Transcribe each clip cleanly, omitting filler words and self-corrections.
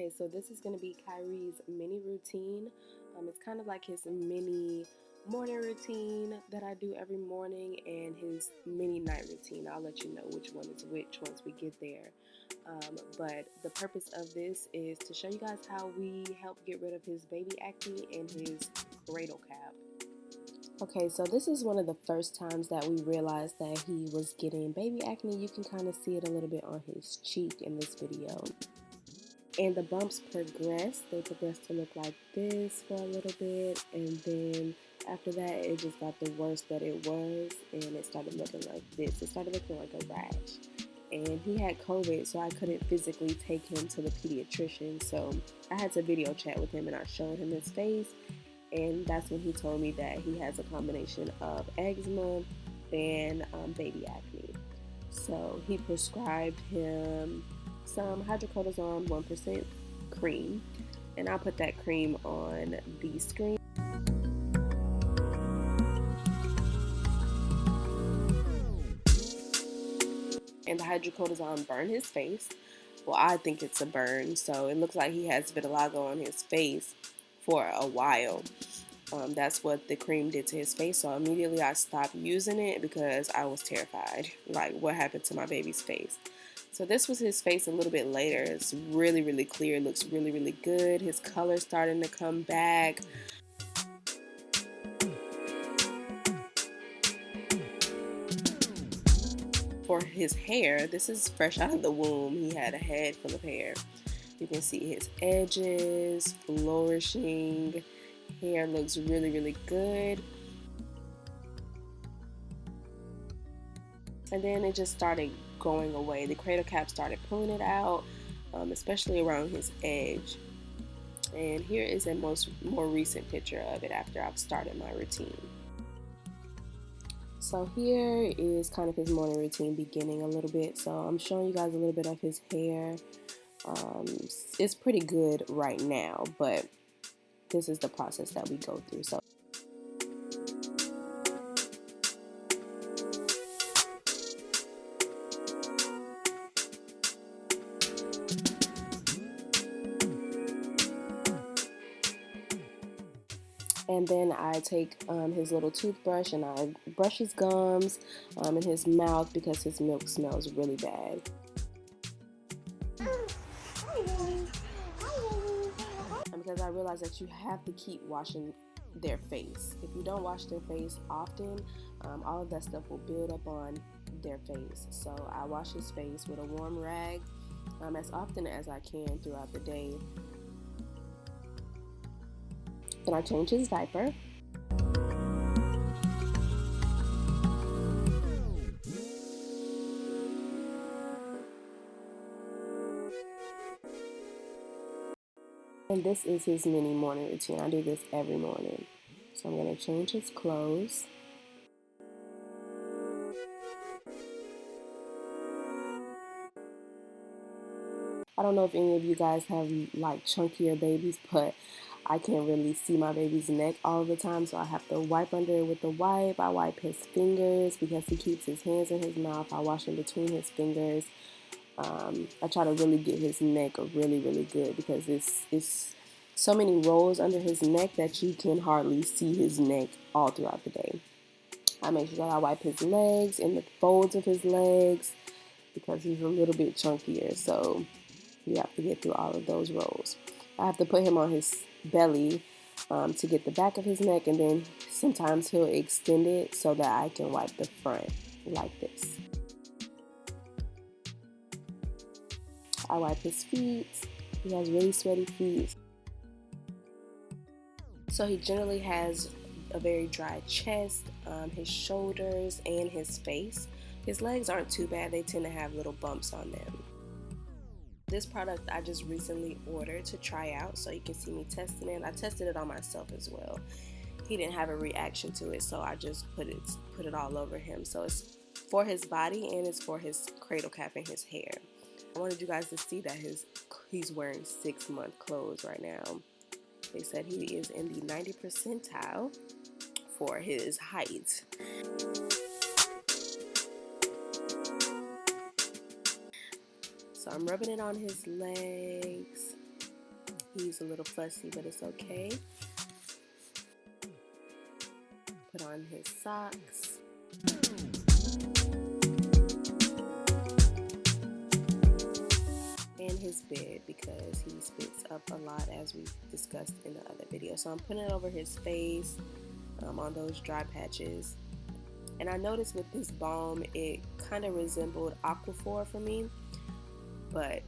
Okay, so this is going to be Kyree's mini routine. It's kind of like his mini morning routine that I do every morning and his mini night routine. I'll let you know which one is which once we get there. But the purpose of this is to show you guys how we help get rid of his baby acne and his CRADLE cap. Okay, so this is one of the first times that we realized that he was getting baby acne. You can kind of see it a little bit on his cheek in this video. And the bumps progressed. They progressed to look like this for a little bit, and then after that it just got the worst that it was, and it started looking like this. It started looking like a rash. And he had COVID, so I couldn't physically take him to the pediatrician, so I had to video chat with him and I showed him his face, and that's when he told me that he has a combination of eczema and baby acne. So he prescribed him some hydrocortisone 1% cream, and I'll put that cream on the screen. And the hydrocortisone burned his face. Well, I think it's a burn, so it looks like he has vitiligo on his face for a while. That's what the cream did to his face, so immediately I stopped using it because I was terrified. Like, what happened to my baby's face? So this was his face a little bit later. It's really, really clear. It looks really, really good. His color's starting to come back. For his hair, this is fresh out of the womb. He had a head full of hair. You can see his edges flourishing. Hair looks really, really good. And then it just started going away. The CRADLE cap started pulling it out, especially around his edge. And here is a more recent picture of it after I've started my routine. So here is kind of his morning routine beginning a little bit. So I'm showing you guys a little bit of his hair. It's pretty good right now, but this is the process that we go through. So and then I take his little toothbrush and I brush his gums and his mouth because his milk smells really bad. Because I realized that you have to keep washing their face. If you don't wash their face often, all of that stuff will build up on their face. So I wash his face with a warm rag as often as I can throughout the day. Then I change his diaper. And this is his mini morning routine. I do this every morning. So I'm going to change his clothes. I don't know if any of you guys have like chunkier babies, but I can't really see my baby's neck all the time, so I have to wipe under it with the wipe. I wipe his fingers because he keeps his hands in his mouth. I wash in between his fingers. I try to really get his neck really, really good because it's so many rolls under his neck that you can hardly see his neck all throughout the day. I make sure that I wipe his legs and the folds of his legs because he's a little bit chunkier, so you have to get through all of those rolls. I have to put him on his belly to get the back of his neck, and then sometimes he'll extend it so that I can wipe the front like this. I wipe his feet. He has really sweaty feet. So he generally has a very dry chest, his shoulders, and his face. His legs aren't too bad. They tend to have little bumps on them. This product I just recently ordered to try out, so you can see me testing it. I tested it on myself as well. He didn't have a reaction to it, so I just put it all over him. So it's for his body and it's for his CRADLE cap and his hair. I wanted you guys to see that he's wearing 6-month clothes right now. They said he is in the 90th percentile for his height. So I'm rubbing it on his legs. He's a little fussy, but it's okay. Put on his socks. And his bed, because he spits up a lot, as we discussed in the other video. So I'm putting it over his face, on those dry patches. And I noticed with this balm, it kind of resembled Aquaphor for me, but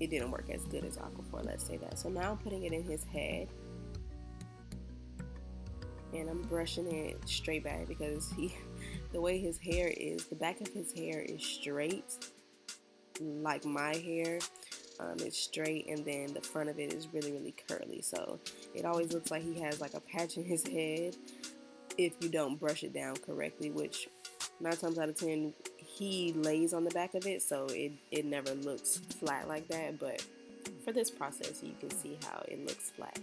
it didn't work as good as Aquaphor, let's say that. So now I'm putting it in his head, and I'm brushing it straight back, because the way his hair is, the back of his hair is straight, like my hair. It's straight, and then the front of it is really, really curly. So it always looks like he has like a patch in his head if you don't brush it down correctly, which 9 times out of 10 he lays on the back of it, so it never looks flat like that. But for this process, you can see how it looks flat.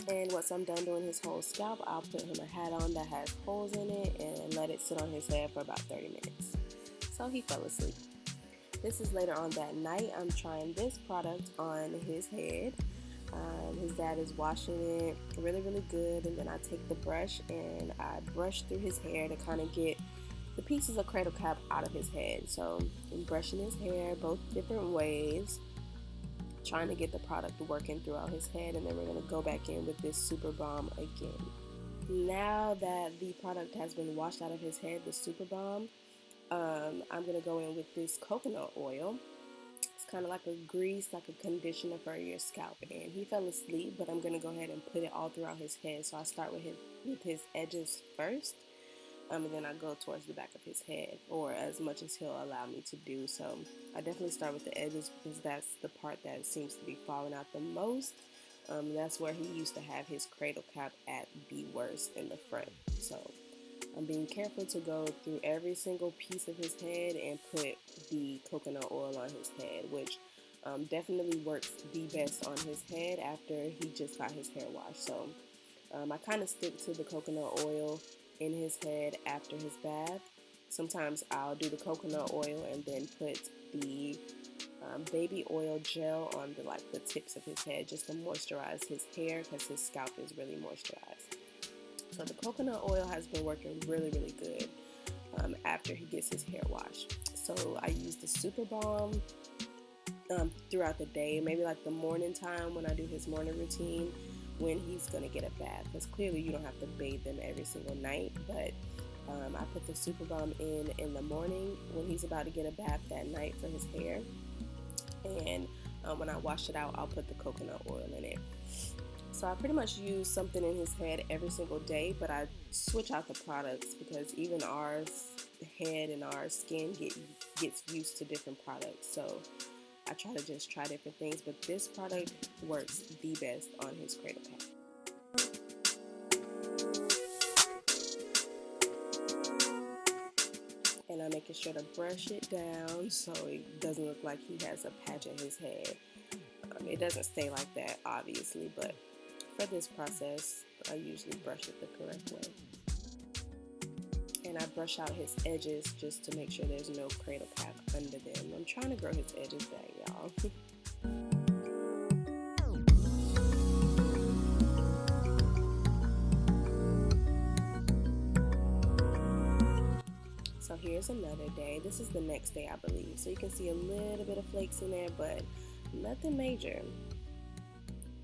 And once I'm done doing his whole scalp, I'll put him a hat on that has holes in it and let it sit on his head for about 30 minutes. So he fell asleep. This is later on that night. I'm trying this product on his head. His dad is washing it really, really good, and then I take the brush and I brush through his hair to kind of get the pieces of cradle cap out of his head. So I'm brushing his hair both different ways, trying to get the product working throughout his head, and then we're going to go back in with this super balm again. Now that the product has been washed out of his head, the super balm, I'm going to go in with this coconut oil. It's kind of like a grease, like a conditioner for your scalp. And he fell asleep, but I'm going to go ahead and put it all throughout his head. So I start with his edges first, and then I go towards the back of his head, or as much as he'll allow me to do. So I definitely start with the edges, because that's the part that seems to be falling out the most. That's where he used to have his cradle cap at the worst, in the front. So I'm being careful to go through every single piece of his head and put the coconut oil on his head, which definitely works the best on his head after he just got his hair washed. So I kind of stick to the coconut oil in his head after his bath. Sometimes I'll do the coconut oil and then put the baby oil gel on the tips of his head, just to moisturize his hair, because his scalp is really moisturized. So the coconut oil has been working really, really good after he gets his hair washed. So I use the super balm throughout the day, maybe like the morning time when I do his morning routine, when he's going to get a bath, because clearly you don't have to bathe them every single night, but I put the super balm in the morning when he's about to get a bath that night for his hair, and when I wash it out, I'll put the coconut oil in it. So I pretty much use something in his head every single day, but I switch out the products, because even our head and our skin gets used to different products. So I try to just try different things, but this product works the best on his cradle cap. And I'm making sure to brush it down so it doesn't look like he has a patch in his head. It doesn't stay like that, obviously, but for this process, I usually brush it the correct way. And I brush out his edges just to make sure there's no cradle cap under them. I'm trying to grow his edges back, y'all. So here's another day. This is the next day, I believe. So you can see a little bit of flakes in there, but nothing major.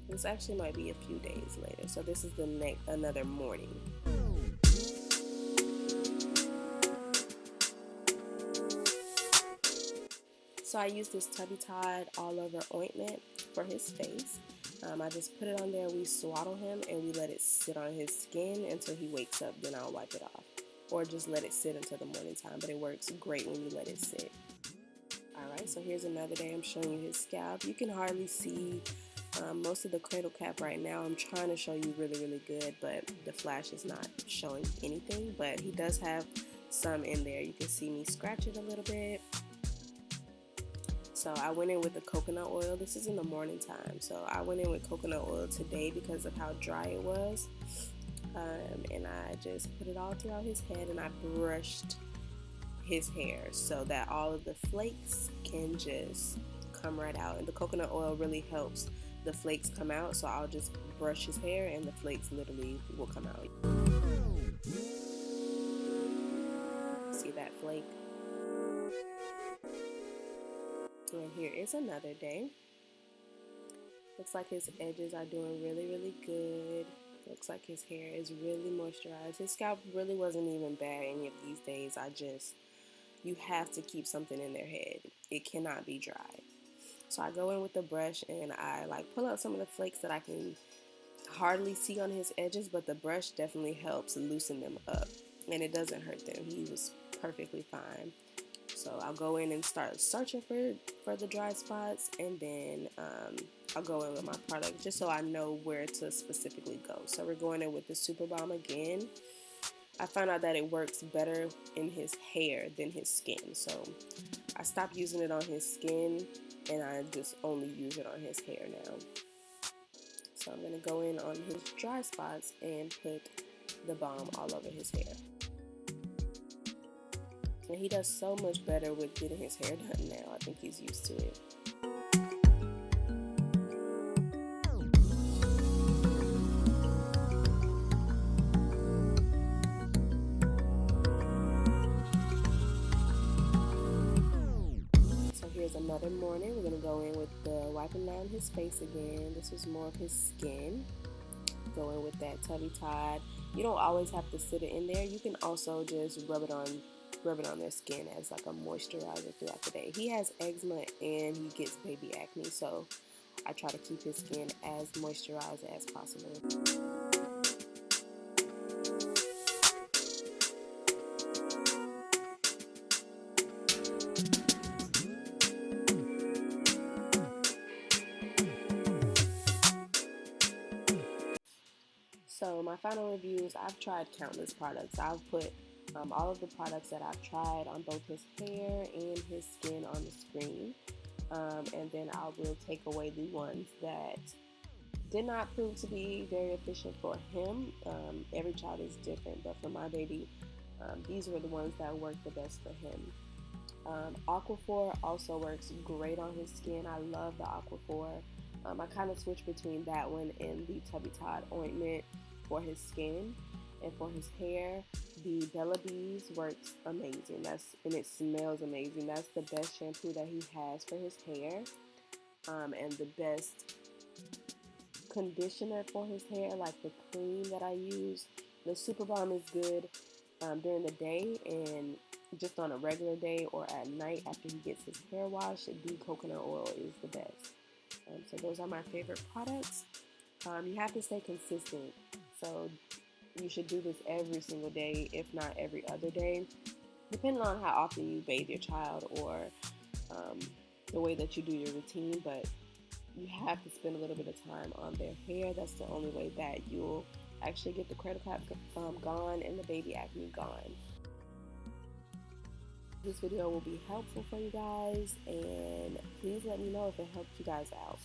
This actually might be a few days later. So this is another morning. So I use this Tubby Tide all over ointment for his face. I just put it on there, we swaddle him, and we let it sit on his skin until he wakes up, then I'll wipe it off. Or just let it sit until the morning time, but it works great when you let it sit. Alright, so here's another day. I'm showing you his scalp. You can hardly see most of the cradle cap right now. I'm trying to show you really, really good, but the flash is not showing anything, but he does have some in there. You can see me scratch it a little bit. So I went in with the coconut oil. This is in the morning time. So I went in with coconut oil today because of how dry it was. And I just put it all throughout his head, and I brushed his hair so that all of the flakes can just come right out. And the coconut oil really helps the flakes come out, so I'll just brush his hair and the flakes literally will come out. See that flake? And here is another day. Looks like his edges are doing really good. Looks like his hair is really moisturized. His scalp really wasn't even bad any of these days. You have to keep something in their head. It cannot be dry. So I go in with the brush and I like pull out some of the flakes that I can hardly see on his edges, but the brush definitely helps loosen them up and it doesn't hurt them. He was perfectly fine. So I'll go in and start searching for the dry spots, and then I'll go in with my product just so I know where to specifically go. So we're going in with the Super Balm again. I found out that it works better in his hair than his skin. So I stopped using it on his skin and I just only use it on his hair now. So I'm going to go in on his dry spots and put the balm all over his hair. And he does so much better with getting his hair done now. I think he's used to it. So here's another morning. We're going to go in with the wiping down his face again. This was more of his skin. Go in with that Tubby Tide. You don't always have to sit it in there. You can also just rub it on their skin as like a moisturizer throughout the day. He has eczema and he gets baby acne, so I try to keep his skin as moisturized as possible. So my final reviews, I've tried countless products. I've put all of the products that I've tried on both his hair and his skin on the screen. And then I will take away the ones that did not prove to be very efficient for him. Every child is different, but for my baby, these were the ones that worked the best for him. Aquaphor also works great on his skin. I love the Aquaphor. I kind of switch between that one and the Tubby Tide ointment for his skin. And for his hair, the Bella Bees works amazing. And it smells amazing. That's the best shampoo that he has for his hair. And the best conditioner for his hair, like the cream that I use. The Super Balm is good during the day, and just on a regular day or at night after he gets his hair washed, the coconut oil is the best. So those are my favorite products. You have to stay consistent. So you should do this every single day, if not every other day, depending on how often you bathe your child or the way that you do your routine. But you have to spend a little bit of time on their hair. That's the only way that you'll actually get the CRADLE cap gone and the baby acne gone. This video will be helpful for you guys, and please let me know if it helped you guys out.